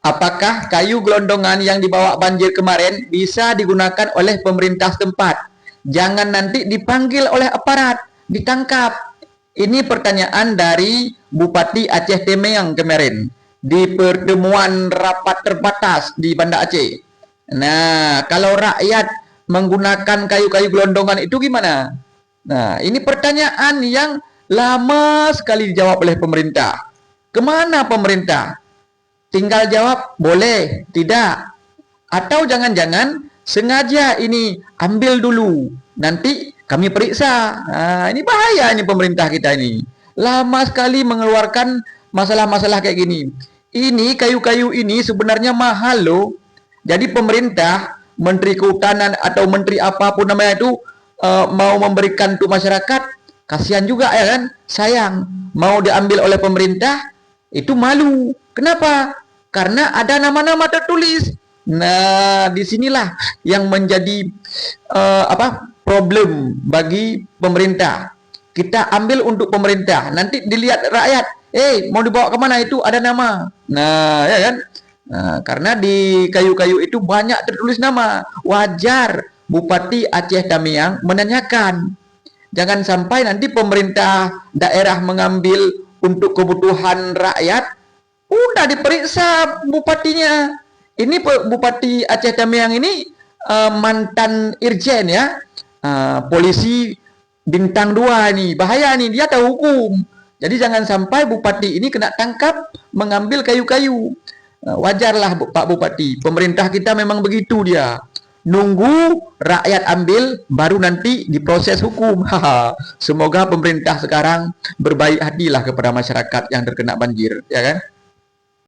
Apakah kayu gelondongan yang dibawa banjir kemarin bisa digunakan oleh pemerintah setempat? Jangan nanti dipanggil oleh aparat, ditangkap. Ini pertanyaan dari Bupati Aceh Temeang kemarin di pertemuan rapat terbatas di Banda Aceh. Nah, kalau rakyat menggunakan kayu-kayu gelondongan itu gimana? Nah, ini pertanyaan yang lama sekali dijawab oleh pemerintah. Kemana pemerintah? Tinggal jawab boleh, tidak. Atau jangan-jangan sengaja ini ambil dulu. Nanti kami periksa. Nah, ini bahaya ini pemerintah kita ini. Lama sekali mengeluarkan masalah-masalah kayak gini. Ini kayu-kayu ini sebenarnya mahal loh. Jadi pemerintah, Menteri Kehutanan atau Menteri apapun namanya itu mau memberikan untuk masyarakat, kasihan juga ya kan? Sayang, mau diambil oleh pemerintah itu malu. Kenapa? Karena ada nama-nama tertulis. Nah, disinilah yang menjadi problem bagi pemerintah. Kita ambil untuk pemerintah, nanti dilihat rakyat, mau dibawa kemana itu ada nama. Nah, ya kan? Nah, karena di kayu-kayu itu banyak tertulis nama. Wajar Bupati Aceh Tamiang menanyakan. Jangan sampai nanti pemerintah daerah mengambil untuk kebutuhan rakyat, udah diperiksa bupatinya. Ini Bupati Aceh Tamiang ini mantan irjen ya, polisi bintang 2 nih, bahaya nih, dia tahu hukum. Jadi jangan sampai bupati ini kena tangkap mengambil kayu-kayu. Wajarlah Pak Bupati, pemerintah kita memang begitu dia. Nunggu rakyat ambil, baru nanti diproses hukum. Semoga pemerintah sekarang berbaik hatilah kepada masyarakat yang terkena banjir, ya kan?